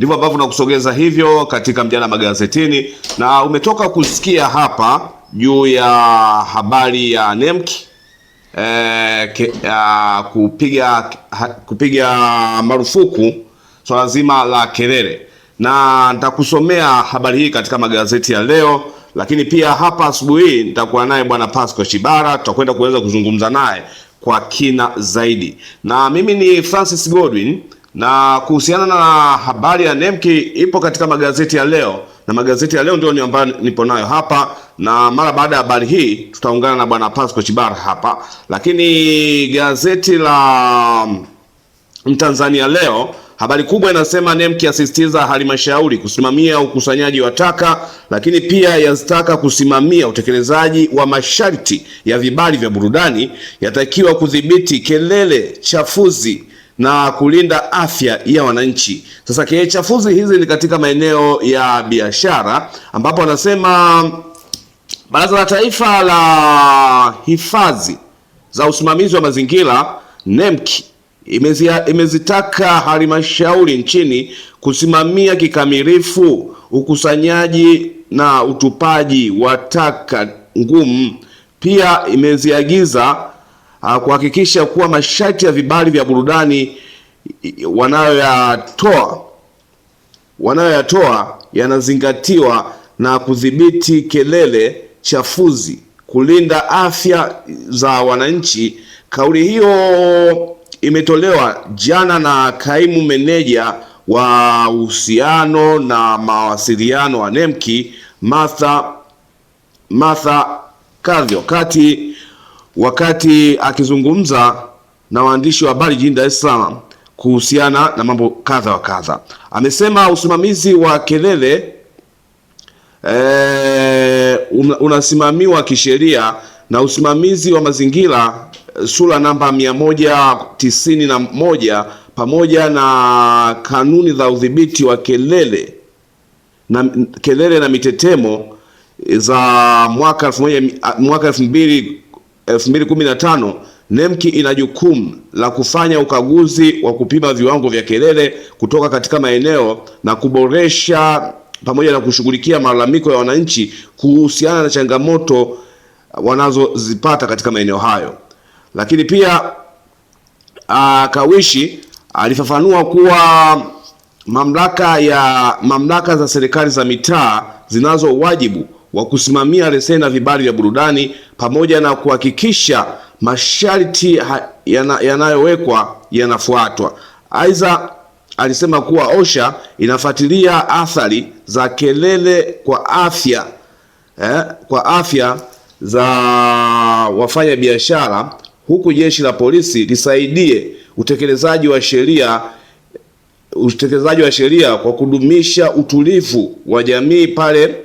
Ndivyo ambavyo nakusogeza hivyo katika mjadala magazetini, na umetoka kusikia hapa juu ya habari ya NEMC kupiga marufuku swala zima la kelele, na nitakusomea habari hii katika magazeti ya leo. Lakini pia hapa asubuhi nitakuwa naye bwana Pasco Chibara, tutakwenda kuweza kuzungumza naye kwa kina zaidi. Na mimi ni Francis Godwin, na kuhusiana na habari ya NEMC ipo katika magazeti ya leo, na magazeti ya leo ndio ambayo nipo nayo hapa, na mara baada ya habari hii tutaungana na bwana Pasco Chibara hapa. Lakini gazeti la Mtanzania leo, habari kubwa inasema NEMC asisitiza halmashauri kusimamia ukusanyaji wa taka, lakini pia yazitaka kusimamia utekelezaji wa masharti ya vibali vya burudani, yatakiwa kudhibiti kelele chafuzi na kulinda afya ya wananchi. Sasa kelele chafuzi hizi ni katika maeneo ya biashara, ambapo wanasema Baraza la Taifa la Hifadhi za Usimamizi wa Mazingira NEMC imezitaka halmashauri nchini kusimamia kikamilifu ukusanyaji na utupaji wa taka ngumu. Pia imeziagiza kuhakikisha kuwa masharti ya vibali vya burudani wanayoyatoa yanazingatiwa na kudhibiti kelele chafuzi, kulinda afya za wananchi. Kauli hiyo imetolewa jana na kaimu meneja wa uhusiano na mawasiliano wa NEMC Martha Kadhio wakati akizungumza na waandishi wa habari jijini Dar es Salaam kuhusiana na mambo kadha wa kadha. Amesema usimamizi wa kelele unasimamiwa kisheria na usimamizi wa mazingira sura namba 191 pamoja na kanuni za udhibiti wa kelele na mitetemo za mwaka 2015. NEMC ina jukumu la kufanya ukaguzi wa kupima viwango vya kelele kutoka katika maeneo na kuboresha pamoja na kushughulikia malalamiko ya wananchi kuhusiana na changamoto wanazozipata katika maeneo hayo. Lakini pia Kawishi alifafanua kuwa mamlaka za serikali za mitaa zinazo wajibu wa kusimamia leseni na vibali vya burudani pamoja na kuhakikisha masharti yanayowekwa yanafuatwa. Aidha, alisema kuwa OSHA inafuatilia athari za kelele kwa afya za wafanya biashara, huku jeshi la polisi lisaidie utekelezaji wa sheria kwa kudumisha utulivu wa jamii pale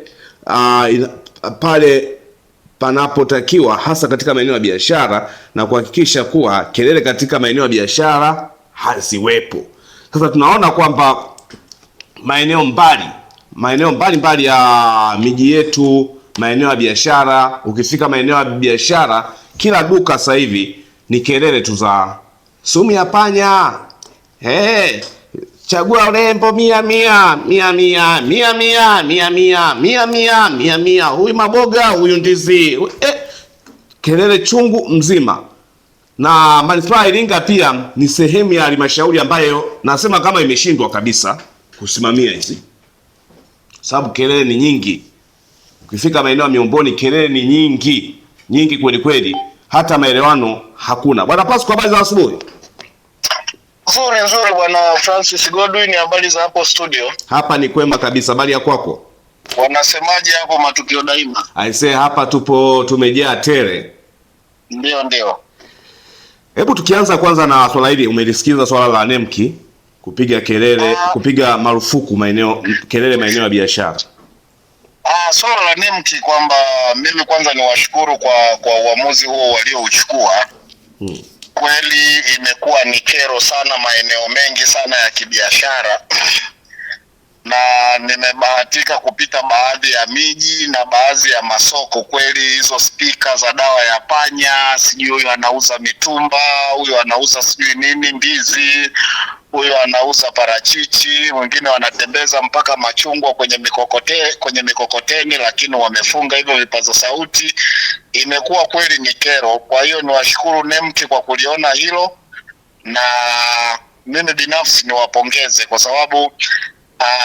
panapotakiwa, hasa katika maeneo ya biashara, na kuhakikisha kuwa kelele katika maeneo ya biashara haziwepo. Sasa tunaona kwamba maeneo mbalimbali ya miji yetu, maeneo ya biashara, ukifika maeneo ya biashara, kila duka sasa hivi ni kelele tu za sumu ya panya, chagua urembo 100, huyu maboga, huyu ndizi, kelele chungu mzima. Na manispaa ya Iringa pia ni sehemu ya halmashauri ambayo nasema kama imeshindwa kabisa kusimamia hizi, sababu kelele ni nyingi. Ukifika maeneo ya Miomboni kelele ni nyingi kweli kweli, hata maelewano hakuna. Bwana Pasco, habari za asubuhi? Nzuri bwana Francis Godwin, habari za hapo studio? Hapa ni kwema kabisa, habari ya kwako? Wanasemaje hapo matukio daima? Aisee, hapa tumejaa tele. Ndio. Hebu tukianza kwanza na swala hili, umelisikiza swala la NEMC kupiga kelele, kupiga marufuku kelele maeneo ya biashara. Swala la NEMC kwamba mimi kwanza niwashukuru kwa uamuzi huo waliouchukua. Kweli imekuwa ni kero sana maeneo mengi sana ya kibiashara, na nimebahatika kupita baadhi ya miji na baadhi ya masoko. Kweli hizo spika za dawa ya panya, sijui huyu anauza mitumba, huyu anauza sijui nini, ndizi, huyo anauza parachichi, wengine wanatembeza mpaka machungwa kwenye mikokoteni, lakini wamefunga hivyo vipaza sauti. Imekuwa kweli ni kero. Kwa hiyo niwashukuru NEMC kwa kuliona hilo, na mimi binafsi niwapongeze kwa sababu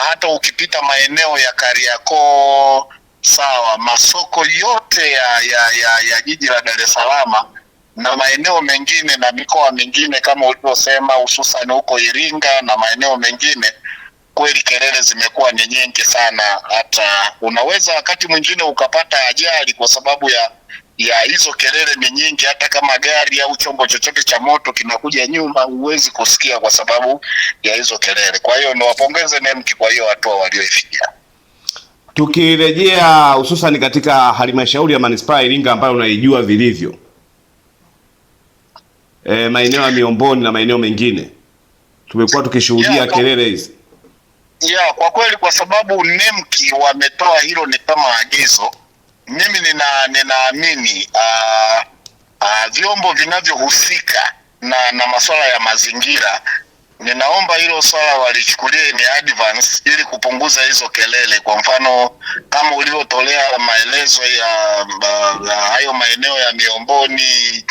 hata ukipita maeneo ya Kariakoo, sawa, masoko yote ya jiji la Dar es Salaam na maeneo mengine na mikoa mingine kama ulivyosema, hususan huko Iringa na maeneo mengine, kweli kelele zimekuwa ni nyingi sana. Hata unaweza wakati mwingine ukapata ajali kwa sababu ya hizo kelele ni nyingi. Hata kama gari au chombo chochote cha moto kinakuja nyuma, huwezi kusikia kwa sababu ya hizo kelele. Kwa hiyo niwapongeze NEMC kwa hiyo hatua walioifikia. Tukirejea hususan katika halmashauri ya manispaa Iringa ambayo unaijua vilivyo, maeneo ya Miomboni na maeneo mengine tumekuwa tukishuhudia kelele hizi. Kwa kweli, kwa sababu NEMC wametoa hilo ni kama agizo, mimi ninaamini vyombo vinavyohusika na masuala ya mazingira, ninaomba hilo swala walichukulie ni advance ili kupunguza hizo kelele. Kwa mfano kama ulivyotolea maelezo ya hayo maeneo ya Miomboni,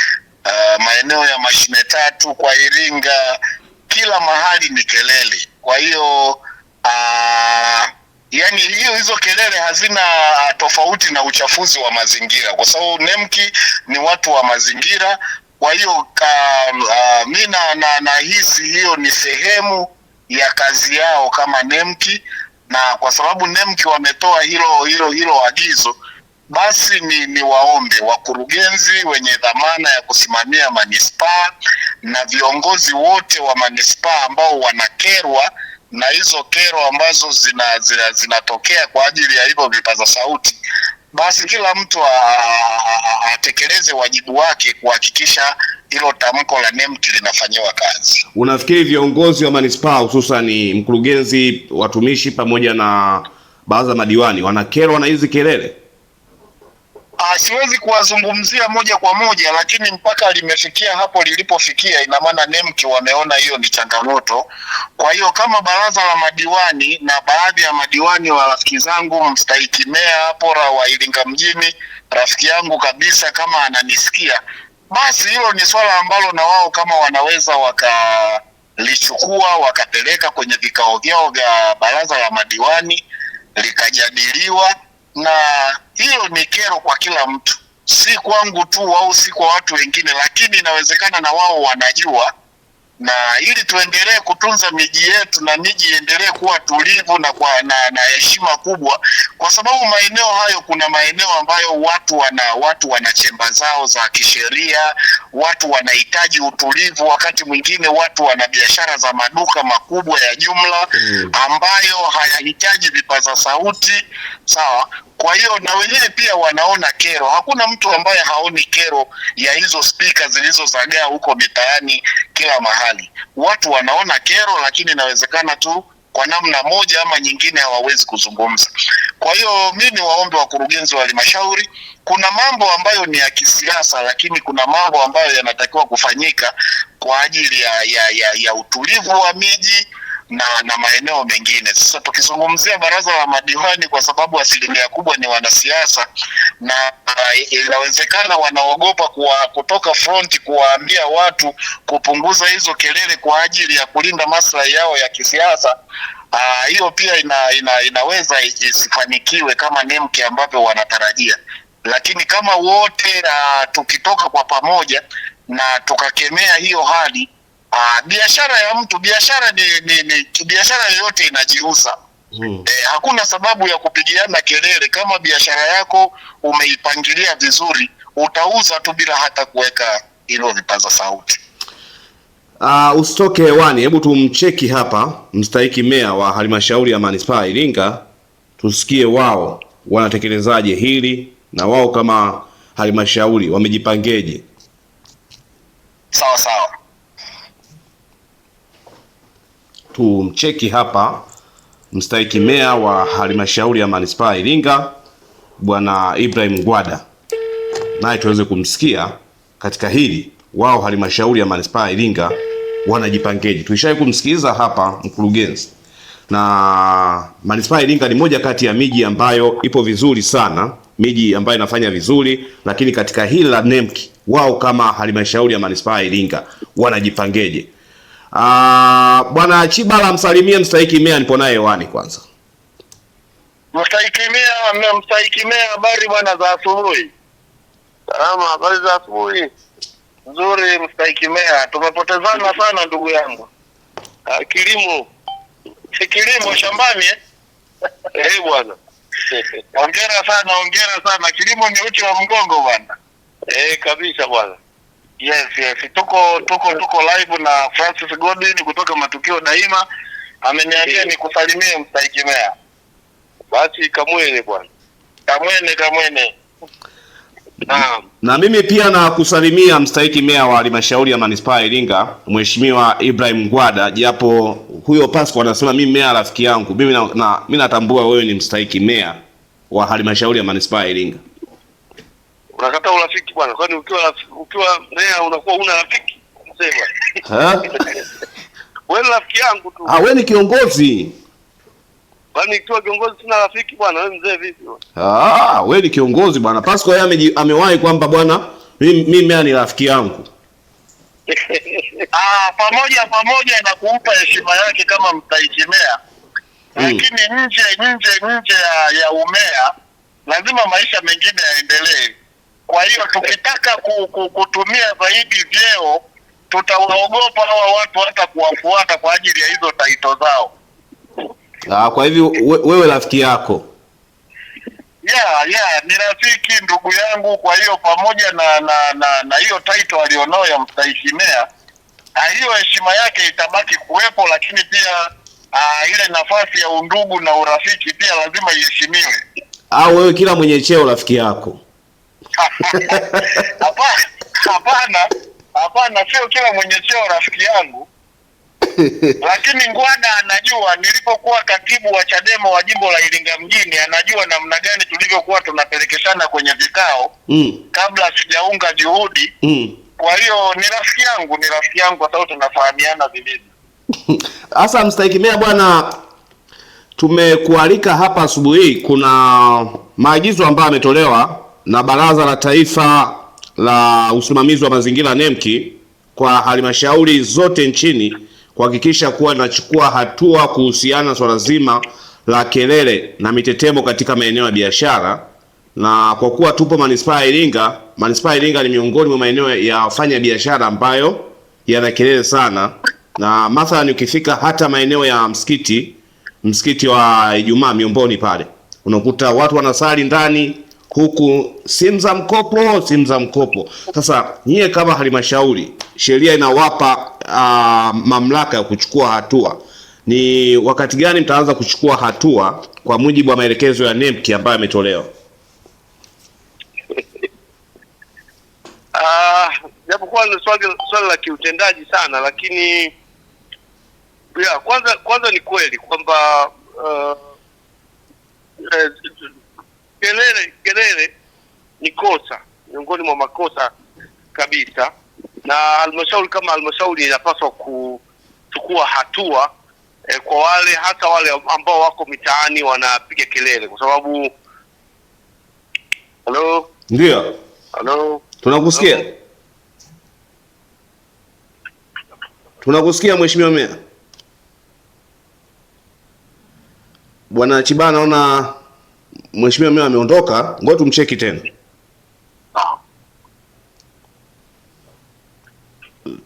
maeneo ya Mashine Tatu kwa Iringa, kila mahali ni kelele. Kwa hiyo yani hizo kelele hazina tofauti na uchafuzi wa mazingira, kwa sababu NEMC ni watu wa mazingira. Kwa hiyo mimi nahisi hiyo ni sehemu ya kazi yao kama NEMC, na kwa sababu NEMC wametoa hilo agizo, basi ni waombe wakurugenzi wenye dhamana ya kusimamia manispaa na viongozi wote wa manispaa ambao wanakerwa na hizo kero ambazo zinatokea kwa ajili ya hivyo vipaza sauti, basi kila mtu atekeleze wajibu wake kuhakikisha hilo tamko la NEMC linafanyiwa kazi. Unafikiri viongozi wa manispaa hususan mkurugenzi, watumishi pamoja na baadhi ya madiwani wanakerwa na hizi kelele? Siwezi kuwazungumzia moja kwa moja, lakini mpaka limefikia hapo lilipofikia, ina maana NEMC wameona hiyo ni changamoto. Kwa hiyo kama baraza la madiwani na baadhi ya madiwani wa rafiki zangu, mstahiki meya hapo wa Iringa mjini, rafiki yangu kabisa, kama ananisikia, basi hilo ni swala ambalo na wao kama wanaweza wakalichukua wakapeleka kwenye vikao vyao vya baraza la madiwani likajadiliwa, na hilo ni kero kwa kila mtu, si kwangu tu au si kwa watu wengine, lakini inawezekana na wao wanajua, na ili tuendelee kutunza miji yetu na miji iendelee kuwa tulivu na heshima kubwa, kwa sababu maeneo hayo, kuna maeneo ambayo watu wana chemba zao za kisheria, watu wanahitaji utulivu, wakati mwingine watu wana biashara za maduka makubwa ya jumla ambayo hayahitaji vipaza sauti, sawa. Kwa hiyo na wenyewe pia wanaona kero. Hakuna mtu ambaye haoni kero ya hizo spika zilizozagaa huko mitaani kila mahali. Watu wanaona kero, lakini inawezekana tu kwa namna moja ama nyingine hawawezi kuzungumza. Kwa hiyo mimi waombe wakurugenzi wa halmashauri, kuna mambo ambayo ni ya kisiasa, lakini kuna mambo ambayo yanatakiwa kufanyika kwa ajili ya utulivu wa miji na maeneo mengine. Sasa tukizungumzia baraza la madiwani, kwa sababu asilimia kubwa ni wanasiasa, na inawezekana wanaogopa kutoka front kuwaambia watu kupunguza hizo kelele kwa ajili ya kulinda maslahi yao ya kisiasa. Hiyo pia inaweza isifanikiwe kama NEMC ambavyo wanatarajia, lakini kama wote tukitoka kwa pamoja na tukakemea hiyo hali, biashara ya mtu, biashara ni biashara yoyote inajiuza. Hakuna sababu ya kupigiana kelele. Kama biashara yako umeipangilia vizuri, utauza tu bila hata kuweka hilo vipaza sauti. Usitoke hewani, hebu tumcheki hapa mstahiki meya wa halmashauri ya manispaa Iringa, tusikie wao wanatekelezaje hili na wao kama halmashauri wamejipangeje. Sawa. Tumcheki hapa mstahiki meya wa halmashauri ya manispaa Iringa Bwana Ibrahim Gwada, naye tuweze kumsikia katika hili wao halmashauri ya manispaa Iringa wanajipangeje? Tulishawahi kumsikiliza hapa mkurugenzi, na manispaa ya Iringa ni moja kati ya miji ambayo ipo vizuri sana, miji ambayo inafanya vizuri, lakini katika hili la NEMC wao kama halmashauri ya manispaa ya Iringa wanajipangeje? Bwana Chibala, msalimie mstahiki meya, nipo naye hewani kwanza. Mstahiki meya, habari bwana za asubuhi. Salama, habari za asubuhi. Nzuri mstahiki meya, tumepotezana sana ndugu yangu. Kilimo shambani bwana. Hongera sana. Kilimo ni uti wa mgongo bwana. Kabisa bwana. Yes. Tuko live na Francis Godwin kutoka Matukio Daima. Ameniambia nikusalimie mstahiki meya. Basi kamwene bwana. Kamwene. Na mimi pia nakusalimia mstahiki meya wa halmashauri ya manispaa ya Iringa, Mheshimiwa Ibrahim Gwada, japo huyo Pasco anasema mimi meya rafiki yangu. Mimi natambua wewe ni mstahiki meya wa halmashauri ya manispaa ya Iringa. Unakata urafiki bwana, kwani ukiwa meya unakuwa una rafiki? Sema. Wewe rafiki yangu tu. Wewe ni kiongozi. Kwani ikiwa kiongozi sina rafiki bwana, wewe mzee vipi bwana? Wewe ni kiongozi bwana. Pasco yeye amewahi kwamba bwana mimi meya ni rafiki yangu. Pamoja na kumpa heshima yake kama mstahiki meya. Lakini nje ya umea lazima maisha mengine yaendelee. Kwa hiyo tukitaka kutumia zaidi vyeo, tutawaogopa hawa watu hata kuwafuata kwa ajili ya hizo taito zao. Kwa hivyo wewe rafiki yako? Ni rafiki, ndugu yangu. Kwa hiyo pamoja na hiyo title alionao ya mstahiki meya, hiyo heshima yake itabaki kuwepo, lakini pia ile nafasi ya undugu na urafiki pia lazima iheshimiwe. Wewe kila mwenye cheo rafiki yako? Hapana, sio kila mwenye cheo rafiki yangu. Lakini Ngwada anajua, nilipokuwa katibu wa Chadema wa jimbo la Iringa mjini, anajua namna gani tulivyokuwa tunapelekeshana kwenye vikao kabla sijaunga juhudi. Kwa hiyo ni rafiki yangu kwa sababu tunafahamiana vilivyo. Sasa mstahiki meya bwana, tumekualika hapa asubuhi. Kuna maagizo ambayo yametolewa na Baraza la Taifa la Usimamizi wa Mazingira NEMC kwa halmashauri zote nchini kuhakikisha kuwa inachukua hatua kuhusiana na swala zima la kelele na mitetemo katika maeneo ya biashara. Na kwa kuwa tupo manispaa ya Iringa, manispaa ya Iringa ni miongoni mwa maeneo ya wafanya biashara ambayo yana kelele sana, na mathalan ukifika hata maeneo ya msikiti wa Ijumaa Miomboni pale, unakuta watu wanasali ndani, huku simu za mkopo. Sasa nyie kama halmashauri, sheria inawapa mamlaka ya kuchukua hatua. Ni wakati gani mtaanza kuchukua hatua kwa mujibu wa maelekezo ya NEMC ambayo yametolewa? Japokuwa ni swali la kiutendaji sana, lakini kwanza ni kweli kwamba kelele ni kosa, miongoni mwa makosa kabisa, na halmashauri kama halmashauri inapaswa kuchukua hatua kwa hata wale ambao wako mitaani wanapiga kelele, kwa sababu Ndio. Tunakusikia. Tunakusikia Mheshimiwa Meya. Bwana Chibana, naona Mheshimiwa Meya ameondoka, ngoja tumcheki tena.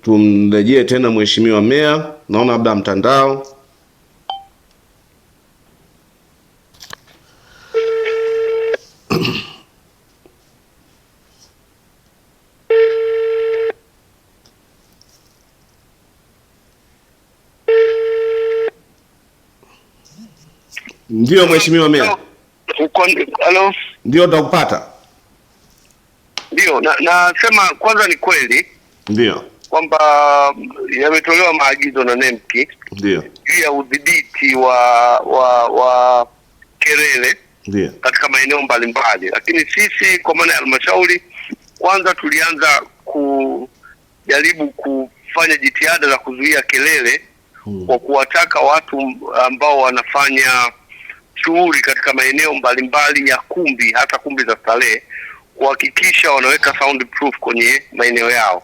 Tumrejee tena Mheshimiwa Meya, naona labda mtandao. Ndio Mheshimiwa Meya. Hello. Ndio tutakupata. Ndio, nasema kwanza ni kweli. Ndio. Kwamba yametolewa maagizo na NEMC. Ndio. Juu ya udhibiti wa kelele. Ndio. Katika maeneo mbalimbali. Lakini sisi kwa maana ya halmashauri kwanza tulianza kujaribu kufanya jitihada za kuzuia kelele kwa kuwataka watu ambao wanafanya shughuli katika maeneo mbalimbali ya kumbi, hata kumbi za starehe, kuhakikisha wanaweka soundproof kwenye maeneo yao.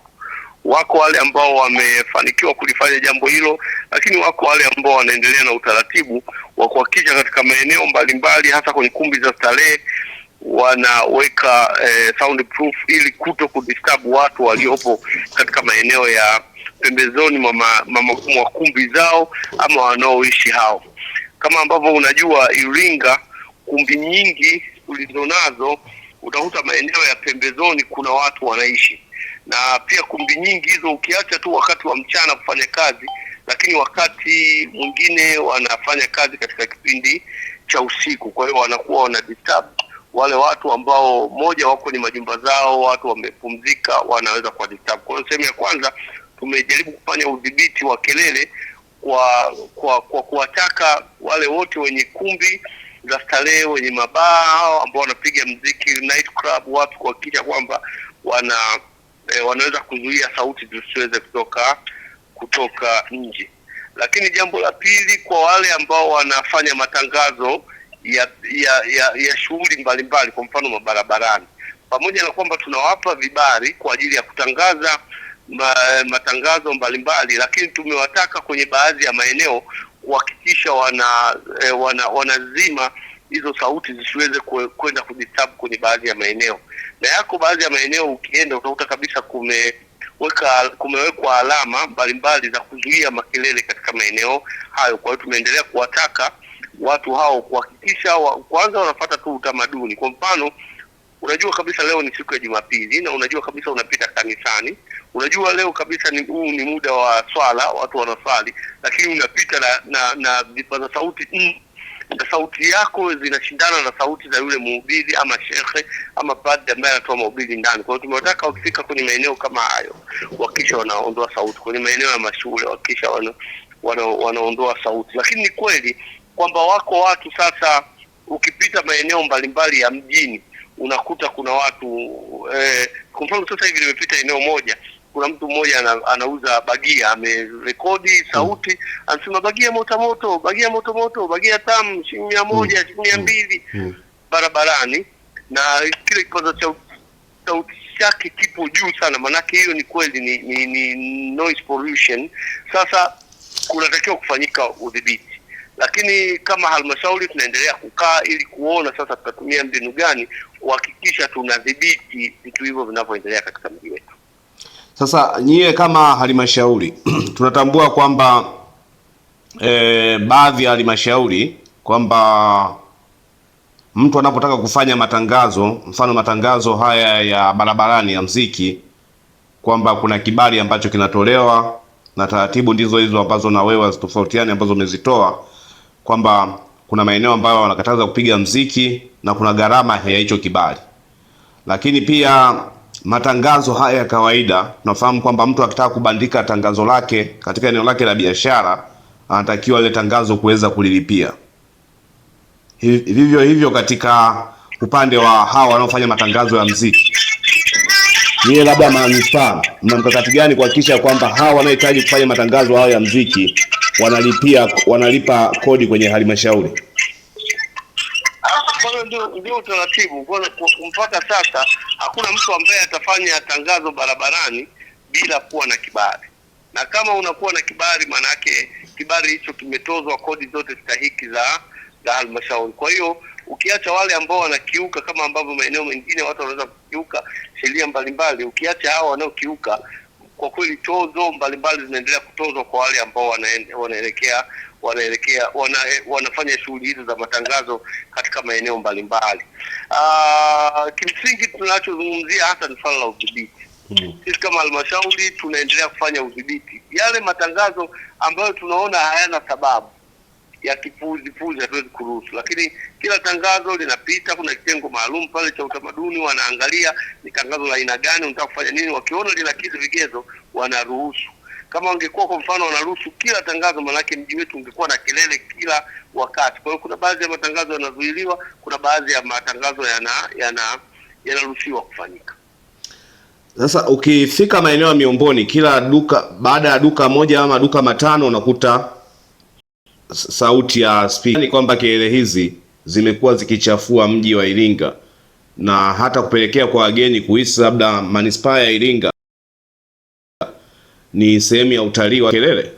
Wako wale ambao wamefanikiwa kulifanya jambo hilo, lakini wako wale ambao wanaendelea na utaratibu wa kuhakikisha katika maeneo mbalimbali hasa kwenye kumbi za starehe wanaweka soundproof ili kuto kudisturb watu waliopo katika maeneo ya pembezoni mwa kumbi zao ama wanaoishi hao. Kama ambavyo unajua Iringa, kumbi nyingi ulizonazo utakuta maeneo ya pembezoni kuna watu wanaishi, na pia kumbi nyingi hizo ukiacha tu wakati wa mchana kufanya kazi, lakini wakati mwingine wanafanya kazi katika kipindi cha usiku. Kwa hiyo wanakuwa wana disturb wale watu ambao moja wako kwenye majumba zao, watu wamepumzika, wanaweza kwa disturb. Kwa hiyo sehemu ya kwanza tumejaribu kufanya udhibiti wa kelele kwa kuwataka wale wote wenye kumbi za starehe, wenye mabaa ambao wanapiga muziki, night club, watu kuhakikisha kwamba wanaweza kuzuia sauti zisiweze kutoka nje. Lakini jambo la pili, kwa wale ambao wanafanya matangazo ya shughuli mbalimbali, kwa mfano mabarabarani, pamoja na kwamba tunawapa vibali kwa ajili ya kutangaza matangazo mbalimbali, lakini tumewataka kwenye baadhi ya maeneo kuhakikisha wanazima hizo sauti zisiweze kwenda kudisturb kwenye baadhi ya maeneo. Na yako baadhi ya maeneo ukienda utakuta kabisa kumewekwa alama mbalimbali za kuzuia makelele katika maeneo hayo. Kwa hiyo tumeendelea kuwataka watu hao kuhakikisha kwanza wanafuata tu utamaduni. Kwa mfano, unajua kabisa leo ni siku ya Jumapili na unajua kabisa unapita kanisani, unajua leo kabisa huu ni muda wa swala, watu wanaswali, lakini unapita na vipaza sauti na sauti yako zinashindana na sauti za yule mhubiri ama shekhe ama padri ambaye anatoa mahubiri ndani. Kwa hiyo tumewataka ukifika kwenye maeneo kama hayo hakikisha wanaondoa sauti. Kwenye maeneo ya mashule hakikisha wanaondoa sauti. Lakini ni kweli kwamba wako watu sasa, ukipita maeneo mbalimbali ya mjini unakuta kuna watu kwa mfano sasa hivi nimepita eneo moja, kuna mtu mmoja anauza bagia, amerekodi sauti, anasema bagia moto, bagia tamu, shilingi 100, shilingi 200 barabarani, na kile kipaza sauti chake kipo juu sana. Manake hiyo ni kweli ni noise pollution. Sasa kunatakiwa kufanyika udhibiti, lakini kama halmashauri tunaendelea kukaa ili kuona sasa tutatumia mbinu gani kuhakikisha tunadhibiti vitu hivyo vinavyoendelea katika mji wetu. Sasa nyie kama halmashauri tunatambua kwamba baadhi ya halmashauri kwamba mtu anapotaka kufanya matangazo, mfano matangazo haya ya barabarani ya muziki, kwamba kuna kibali ambacho kinatolewa na taratibu ndizo hizo ambazo na wewe zitofautiani ambazo umezitoa, kwamba kuna maeneo ambayo wanakataza kupiga muziki na kuna gharama ya hicho kibali. Lakini pia matangazo haya ya kawaida tunafahamu kwamba mtu akitaka kubandika tangazo lake katika eneo lake la biashara anatakiwa ile tangazo kuweza kulilipia. Vivyo hivyo katika upande wa hawa wanaofanya matangazo ya muziki, yeye labda manispaa mna mkakati gani kuhakikisha kwamba hawa wanaohitaji kufanya matangazo haya ya muziki wanalipa kodi kwenye halmashauri? Ndio utaratibu. Kwa mpaka sasa hakuna mtu ambaye atafanya tangazo barabarani bila kuwa na kibali, na kama unakuwa na kibali maana yake kibali hicho kimetozwa kodi zote stahiki za halmashauri. Kwa hiyo ukiacha wale ambao wanakiuka, kama ambavyo maeneo mengine watu wanaweza kukiuka sheria mbalimbali, ukiacha hao wanaokiuka, kwa kweli tozo mbalimbali zinaendelea kutozwa kwa wale ambao wanafanya shughuli hizo za matangazo katika maeneo mbalimbali. Kimsingi tunachozungumzia hasa ni swala la udhibiti. Sisi kama halmashauri tunaendelea kufanya udhibiti. Yale matangazo ambayo tunaona hayana sababu ya kipuzi hatuwezi kuruhusu, lakini kila tangazo linapita, kuna kitengo maalum pale cha utamaduni, wanaangalia ni tangazo la aina gani, unataka kufanya nini, wakiona linakidhi vigezo wanaruhusu. Kama wangekuwa kwa mfano wanaruhusu kila tangazo, manake mji wetu ungekuwa na kelele kila wakati. Kwa hiyo kuna baadhi ya matangazo yanazuiliwa, kuna baadhi ya matangazo yanaruhusiwa kufanyika. Sasa ukifika maeneo ya Miomboni, kila duka baada ya duka moja ama duka matano unakuta sauti ya speaker. Ni kwamba kelele hizi zimekuwa zikichafua mji wa Iringa na hata kupelekea kwa wageni kuhisi labda manispaa ya Iringa ni sehemu ya utalii wa kelele.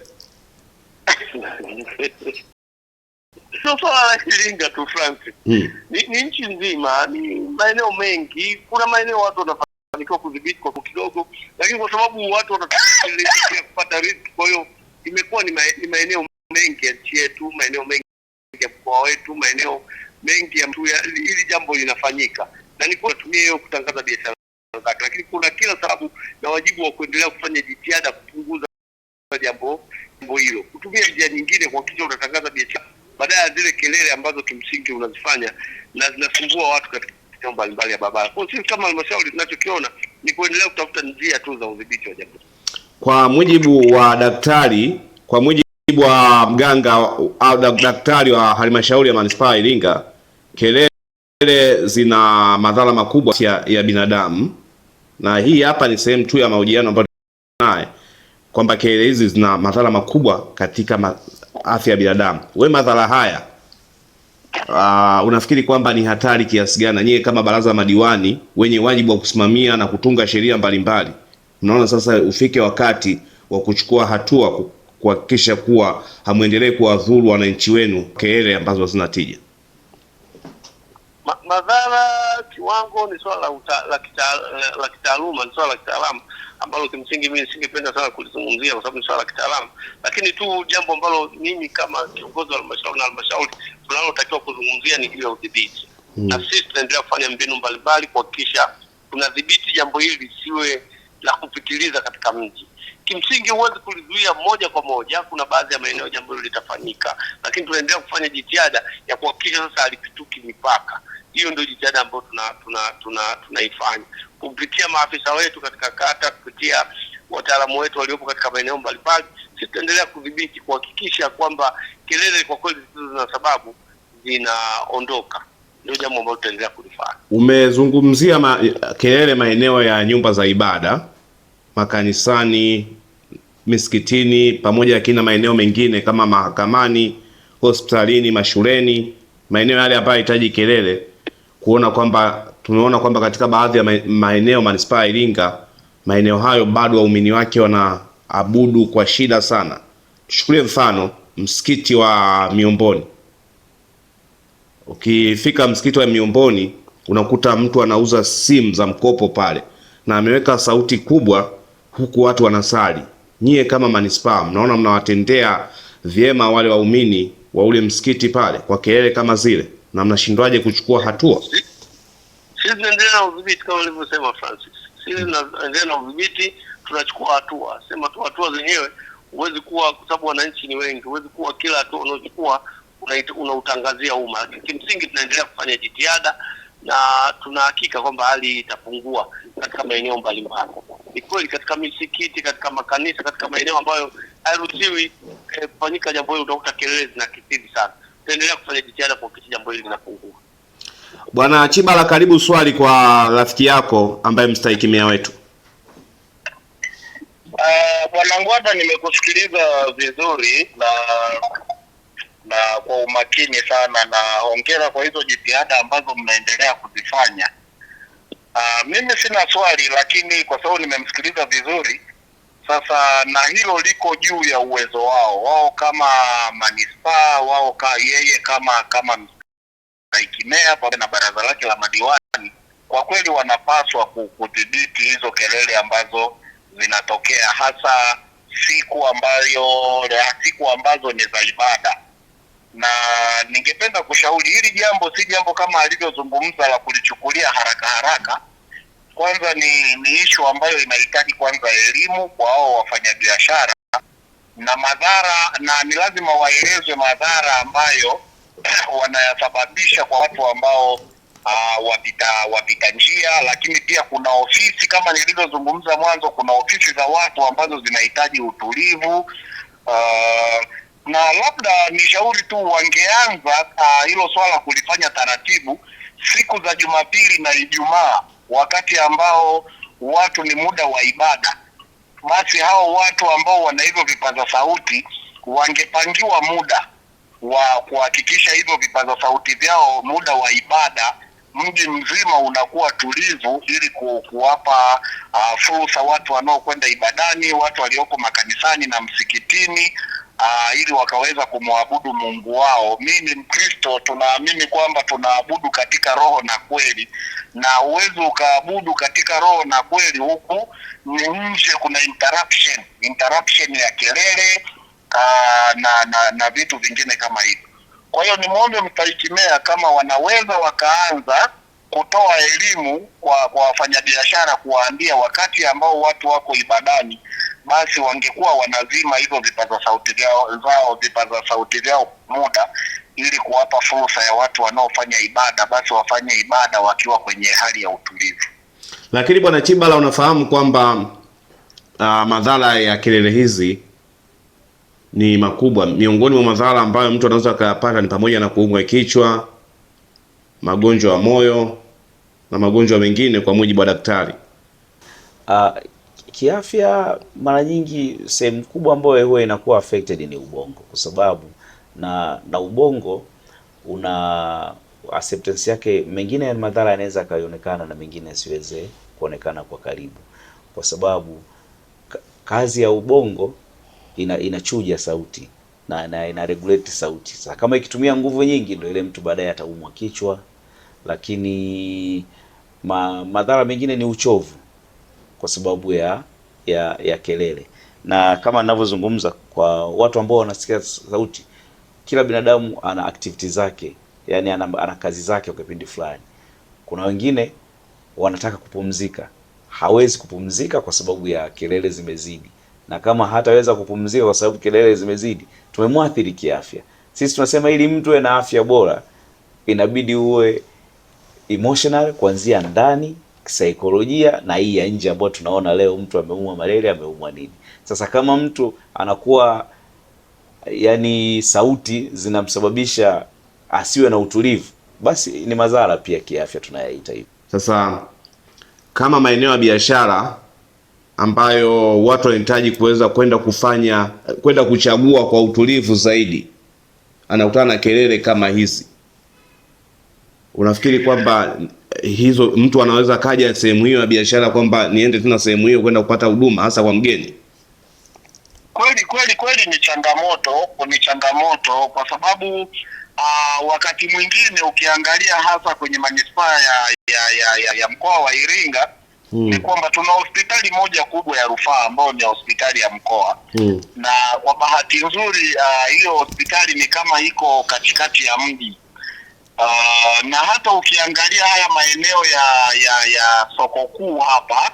Sio swala la Iringa tu Francis. Ni nchi nzima, ni maeneo mengi. Kuna maeneo watu wanafanikiwa kudhibiti kwa kidogo, lakini kwa sababu watu wanataka kupata riziki, kwa hiyo imekuwa ni maeneo mengi ya nchi yetu, maeneo mengi ya mkoa wetu, maeneo mengi ya ili jambo linafanyika. Na ni kwa tumia hiyo kutangaza biashara zake, lakini kuna kila sababu na wajibu wa kuendelea kufanya jitihada kupunguza jambo hilo. Kutumia njia nyingine kuhakikisha unatangaza biashara badala ya zile kelele ambazo kimsingi unazifanya na zinasumbua watu katika eneo mbalimbali ya barabara. Kwa hiyo sisi kama halmashauri tunachokiona ni kuendelea kutafuta njia tu za udhibiti wa jambo. Kwa mujibu wa daktari, kwa mujibu wa mganga au daktari wa halmashauri ya manispaa ya Iringa, kelele zina madhara makubwa ya binadamu, na hii hapa ni sehemu tu ya mahojiano ambayo naye kwamba kelele hizi zina madhara makubwa katika afya ya binadamu. Wewe madhara haya unafikiri kwamba ni hatari kiasi gani? Nyie kama baraza la madiwani wenye wajibu wa kusimamia na kutunga sheria mbalimbali, mnaona sasa ufike wakati wa kuchukua hatua kuhakikisha kuwa hamuendelee kuwadhuru wananchi wenu kelele ambazo hazina tija? Madhara kiwango ni swala la kitaaluma, ni swala la kitaalamu ambalo kimsingi mimi singependa sana kulizungumzia kwa sababu ni swala la kitaalamu, lakini tu jambo ambalo mimi kama kiongozi wa halmashauri tunalotakiwa kuzungumzia ni ile udhibiti. Na sisi tunaendelea kufanya mbinu mbalimbali kuhakikisha tunadhibiti jambo hili lisiwe la kupitiliza katika mji. Kimsingi huwezi kulizuia moja kwa moja, kuna baadhi ya maeneo jambo hilo litafanyika, lakini tunaendelea kufanya jitihada ya kuhakikisha sasa halipituki mipaka. Hiyo ndio jitihada ambayo tunaifanya kupitia maafisa wetu katika kata, kupitia wataalamu wetu waliopo katika maeneo mbalimbali. Sisi tunaendelea kudhibiti kuhakikisha kwamba kelele kwa kweli zina sababu zinaondoka. Ndio jambo ambalo tutaendelea kulifanya. Umezungumzia kelele maeneo ya nyumba za ibada, makanisani, misikitini, pamoja na maeneo mengine kama mahakamani, hospitalini, mashuleni, maeneo yale ambayo yanahitaji kelele. Tumeona kwamba katika baadhi ya maeneo manispaa ya Iringa, maeneo hayo bado waumini wake wanaabudu kwa shida sana. Tuchukulie mfano msikiti wa Miomboni. Ukifika msikiti wa Miomboni unakuta mtu anauza simu za mkopo pale na ameweka sauti kubwa huku watu wanasali. Nyie kama manispaa mnaona mnawatendea vyema wale waumini wa ule msikiti pale kwa kelele kama zile, na mnashindwaje kuchukua hatua? Sisi tunaendelea na udhibiti kama nilivyosema Francis. Sisi tunaendelea na udhibiti, tunachukua hatua. Sema tu hatua zenyewe huwezi kuwa, kwa sababu wananchi ni wengi, huwezi kuwa kila hatua unaochukua unautangazia umma. Kimsingi tunaendelea kufanya jitihada na tunahakika kwamba hali itapungua katika maeneo mbalimbali. Ni kweli katika misikiti, katika makanisa, katika maeneo ambayo hairuhusiwi kufanyika jambo hilo utakuta kelele zinakithiri sana. Tunaendelea kufanya jitihada kuhakikisha jambo hili linapungua. Bwana Chibala, karibu swali kwa rafiki yako ambaye mstahiki meya wetu. Bwana Ngwata, nimekusikiliza vizuri na kwa umakini sana, na hongera kwa hizo jitihada ambazo mnaendelea kuzifanya. Mimi sina swali, lakini kwa sababu nimemsikiliza vizuri sasa, na hilo liko juu ya uwezo wao kama manispaa, yeye kama mstahiki meya pamoja na baraza lake la madiwani, kwa kweli wanapaswa kudhibiti hizo kelele ambazo zinatokea, hasa siku ambazo ni za ibada. Na ningependa kushauri hili jambo si jambo kama alivyozungumza la kulichukulia haraka. Kwanza ni issue ambayo inahitaji kwanza elimu kwa hao wafanyabiashara na madhara, na ni lazima waelezwe madhara ambayo wanayasababisha kwa watu ambao wapita njia. Lakini pia kuna ofisi kama nilivyozungumza mwanzo, kuna ofisi za watu ambazo zinahitaji utulivu. Na labda nishauri tu wangeanza hilo swala kulifanya taratibu siku za Jumapili na Ijumaa, wakati ambao watu ni muda wa ibada, basi hao watu ambao wana hivyo vipaza sauti wangepangiwa muda wa kuhakikisha hivyo vipaza sauti vyao muda wa ibada mji mzima unakuwa tulivu, ili kuwapa fursa watu wanaokwenda ibadani, watu walioko makanisani na msikitini, ili wakaweza kumwabudu Mungu wao. Mimi ni Mkristo, tunaamini kwamba tunaabudu katika roho na kweli, na uwezo ukaabudu katika roho na kweli huku ni nje kuna interruption ya kelele na vitu vingine kama hivyo. Kwa hiyo nimwombe Mstahiki Meya kama wanaweza wakaanza kutoa elimu kwa wafanyabiashara, kuwaambia wakati ambao watu wako ibadani, basi wangekuwa wanazima hivyo vipaza sauti vyao muda, ili kuwapa fursa ya watu wanaofanya ibada basi wafanye ibada wakiwa kwenye hali ya utulivu. Lakini Bwana Chibala, unafahamu kwamba madhara ya kelele hizi ni makubwa. Miongoni mwa madhara ambayo mtu anaweza akayapata ni pamoja na kuumwa kichwa, magonjwa ya moyo na magonjwa mengine kwa mujibu wa daktari. Kiafya mara nyingi sehemu kubwa ambayo huwa inakuwa affected ni ubongo, kwa sababu na ubongo una acceptance yake. Mengine ya madhara yanaweza kaonekana na mengine yasiweze kuonekana kwa karibu, kwa sababu kazi ya ubongo inachuja sauti na ina regulate sauti. Sasa kama ikitumia nguvu nyingi, ndio ile mtu baadaye ataumwa kichwa. Lakini madhara mengine ni uchovu kwa sababu ya kelele. Na kama ninavyozungumza, kwa watu ambao wanasikia sauti, kila binadamu ana activity zake, yani ana kazi zake kwa kipindi fulani. Kuna wengine wanataka kupumzika, hawezi kupumzika kwa sababu ya kelele zimezidi, na kama hataweza kupumzika kwa sababu kelele zimezidi, tumemwathiri kiafya. Sisi tunasema ili mtu awe na afya bora, inabidi uwe emotional kuanzia ndani, kisaikolojia, na hii ya nje ambayo tunaona leo mtu ameumwa malaria, ameumwa nini. Sasa kama mtu anakuwa yani sauti zinamsababisha asiwe na utulivu, basi ni madhara pia kiafya tunayaita hivyo. Sasa kama maeneo ya biashara ambayo watu wanahitaji kuweza kwenda kuchagua kwa utulivu zaidi, anakutana na kelele kama hizi, unafikiri kwamba hizo mtu anaweza kaja sehemu hiyo ya biashara kwamba niende tena sehemu hiyo kwenda kupata huduma hasa kwa mgeni? Kweli ni changamoto kwa sababu wakati mwingine ukiangalia hasa kwenye manispaa ya mkoa wa Iringa, ni kwamba tuna hospitali moja kubwa ya rufaa ambayo ni hospitali ya mkoa. Na kwa bahati nzuri hiyo hospitali ni kama iko katikati ya mji. Na hata ukiangalia haya maeneo ya soko kuu hapa,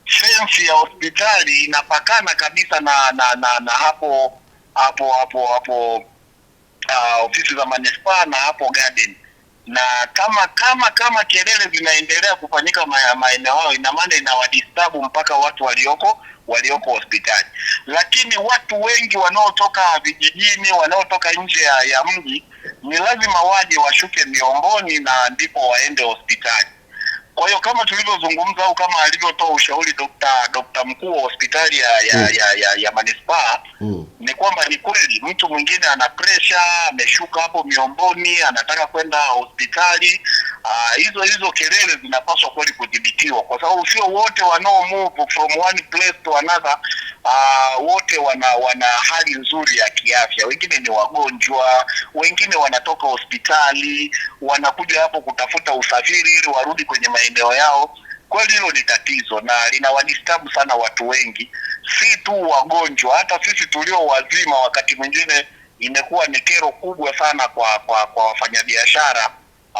fence ya hospitali inapakana kabisa na hapo ofisi za manispaa na hapo garden. Na kama kelele zinaendelea kufanyika maeneo hayo, ina maana inawadisturb mpaka watu walioko hospitali. Lakini watu wengi wanaotoka vijijini, wanaotoka nje ya mji, ni lazima waje washuke Miomboni na ndipo waende hospitali. Kwa hiyo kama tulivyozungumza au kama alivyotoa ushauri Dr. mkuu wa hospitali ya manispaa, ni kwamba ni kweli mtu mwingine ana pressure, ameshuka hapo Miomboni, anataka kwenda hospitali. Hizo kelele zinapaswa kweli kudhibitiwa, kwa sababu sio wote wanao move from one place to another wote wana hali nzuri ya kiafya. Wengine ni wagonjwa, wengine wanatoka hospitali wanakuja hapo kutafuta usafiri ili warudi kwenye maeneo yao. Kweli hilo ni tatizo na linawadisturb sana watu wengi, si tu wagonjwa, hata sisi tulio wazima wakati mwingine imekuwa ni kero kubwa sana kwa wafanyabiashara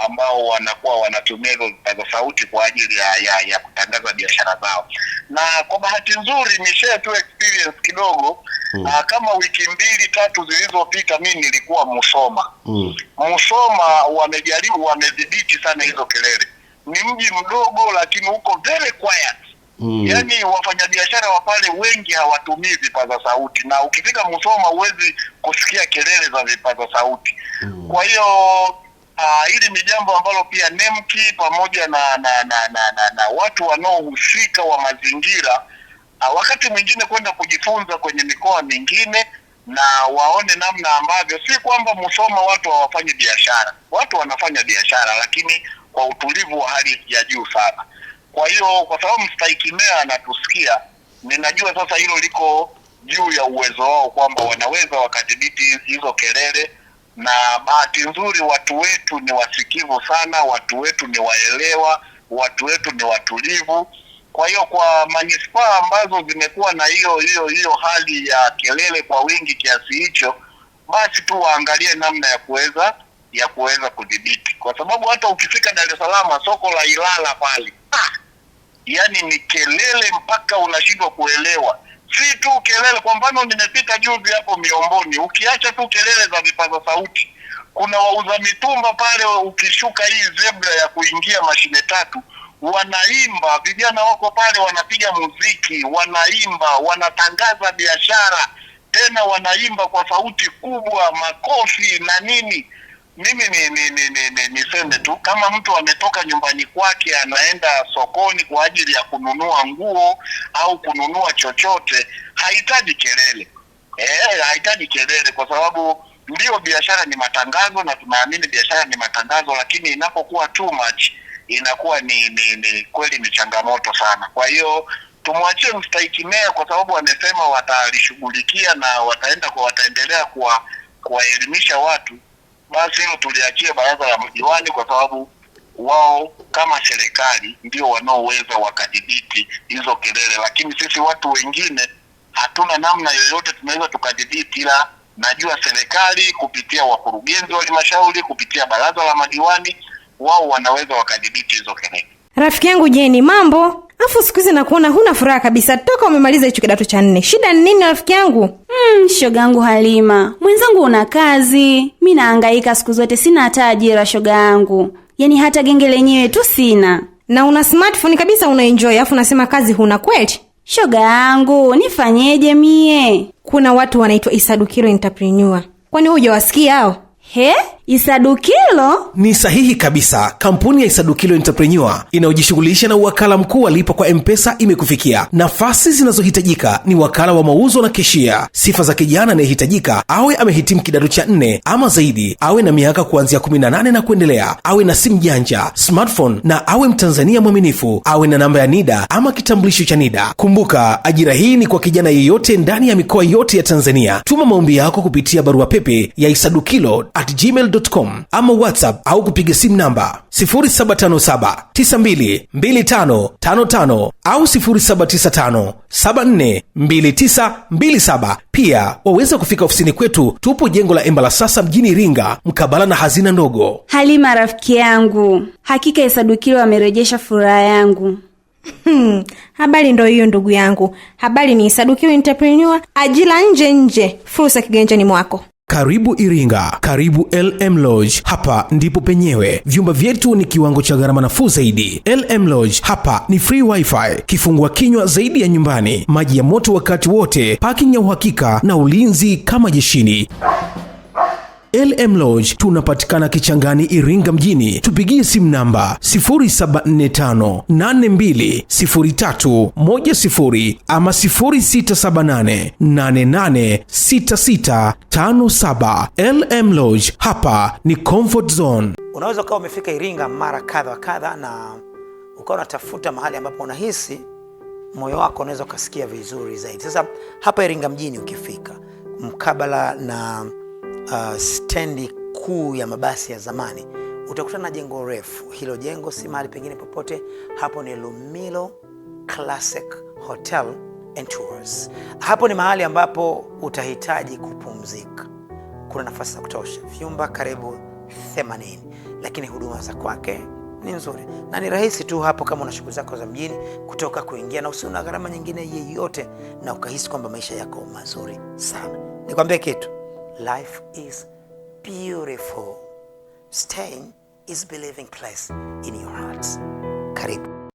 ambao wanakuwa wanatumia hizo vipaza sauti kwa ajili ya kutangaza biashara zao. Na kwa bahati nzuri nimeshare tu experience kidogo. Kama wiki 2-3 zilizopita mimi nilikuwa Musoma. Musoma wamedhibiti sana hizo kelele. Ni mji mdogo lakini uko very quiet. Yaani wafanyabiashara wa pale wengi hawatumii vipaza sauti, na ukifika Musoma huwezi kusikia kelele za vipaza sauti. Kwa hiyo hili ni jambo ambalo pia NEMC pamoja na watu wanaohusika wa mazingira wakati mwingine kwenda kujifunza kwenye mikoa mingine na waone namna ambavyo, si kwamba Musoma watu hawafanyi biashara, watu wanafanya biashara, lakini kwa utulivu wa hali ya juu sana. Kwa hiyo kwa sababu mstahiki meya anatusikia, ninajua sasa hilo liko juu ya uwezo wao kwamba wanaweza wakadhibiti hizo kelele, na bahati nzuri watu wetu ni wasikivu sana, watu wetu ni waelewa, watu wetu ni watulivu. Kwa hiyo kwa manispaa ambazo zimekuwa na hiyo hali ya kelele kwa wingi kiasi hicho, basi tu waangalie namna ya kuweza kudhibiti, kwa sababu hata ukifika Dar es Salaam soko la Ilala pale, yani ni kelele mpaka unashindwa kuelewa. Si tu kelele, kwa mfano nimepita juzi hapo Miomboni, ukiacha tu kelele za vipaza sauti, kuna wauza mitumba pale, ukishuka hii zebra ya kuingia mashine tatu, wanaimba, vijana wako pale wanapiga muziki, wanaimba, wanatangaza biashara, tena wanaimba kwa sauti kubwa, makofi na nini. Mimi niseme tu, kama mtu ametoka nyumbani kwake anaenda sokoni kwa ajili ya kununua nguo au kununua chochote, hahitaji kelele. Hahitaji kelele, kwa sababu ndio biashara ni matangazo na tunaamini biashara ni matangazo, lakini inapokuwa too much inakuwa ni kweli ni changamoto sana. Kwa hiyo tumwachie mstahiki meya, kwa sababu wamesema watalishughulikia na wataendelea kuwaelimisha watu. Basi hilo tuliachie baraza la madiwani, kwa sababu wao kama serikali ndio wanaoweza wakadhibiti hizo kelele, lakini sisi watu wengine hatuna namna yoyote tunaweza tukadhibiti, ila najua serikali kupitia wakurugenzi wa halmashauri, kupitia baraza la madiwani, wao wanaweza wakadhibiti hizo kelele. Rafiki yangu Jeni, mambo? Afu siku hizi nakuona huna furaha kabisa toka umemaliza hicho kidato cha 4. Shida ni nini rafiki yangu? Shoga yangu Halima, mwenzangu una kazi, mimi nahangaika siku zote, sina hata ajira shoga yangu. Yaani hata genge lenyewe tu sina. Na una smartphone kabisa unaenjoy, afu unasema kazi huna kweli? Shoga yangu, nifanyeje mie? Kuna watu wanaitwa Isadukilo Entrepreneur. Kwani hujawasikia hao? Isadukilo? Ni sahihi kabisa. Kampuni ya Isadukilo Entrepreneur inayojishughulisha na uwakala mkuu wa lipa kwa M-Pesa imekufikia. Nafasi zinazohitajika ni wakala wa mauzo na keshia. Sifa za kijana anayehitajika awe amehitimu kidato cha 4 ama zaidi, awe na miaka kuanzia 18 na kuendelea, awe na simu janja, smartphone, na awe Mtanzania mwaminifu, awe na namba ya NIDA ama kitambulisho cha NIDA. Kumbuka, ajira hii ni kwa kijana yeyote ndani ya mikoa yote ya Tanzania. Tuma maombi yako kupitia barua pepe ya isadukilo@gmail.com ama WhatsApp au kupiga simu namba 0757922555 au 0795742927. Pia waweza kufika ofisini kwetu, tupo jengo la Embala Sasa mjini Iringa, mkabala na hazina ndogo. Halima rafiki yangu, hakika Isadukilo amerejesha furaha yangu. Habari ndo hiyo ndugu yangu. Habari ni Isadukilo Entrepreneur, ajira nje, fursa kiganjani mwako. Karibu Iringa, karibu LM Lodge. Hapa ndipo penyewe. Vyumba vyetu ni kiwango cha gharama nafuu zaidi. LM Lodge hapa ni free wifi, kifungua kinywa zaidi ya nyumbani, maji ya moto wakati wote, parking ya uhakika na ulinzi kama jeshini. LM Lodge tunapatikana Kichangani, Iringa mjini. Tupigie simu namba 0745820310 ama 0678886657. LM Lodge, hapa ni comfort zone. Unaweza kuwa umefika Iringa mara kadha na ukawa unatafuta mahali ambapo unahisi moyo wako unaweza ukasikia vizuri zaidi. Sasa hapa Iringa mjini ukifika mkabala na stendi kuu ya mabasi ya zamani, utakutana na jengo refu. Hilo jengo si mahali pengine popote, hapo ni Lumilo Classic Hotel and Tours. Hapo ni mahali ambapo utahitaji kupumzika. Kuna nafasi za kutosha, vyumba karibu 80, lakini huduma za kwake ni nzuri na ni rahisi tu hapo kama una shughuli zako za mjini kutoka kuingia, na usina gharama nyingine yeyote, na ukahisi kwamba maisha yako mazuri sana. Nikwambie kitu, life is beautiful. Staying is believing place in your hearts. Karibu.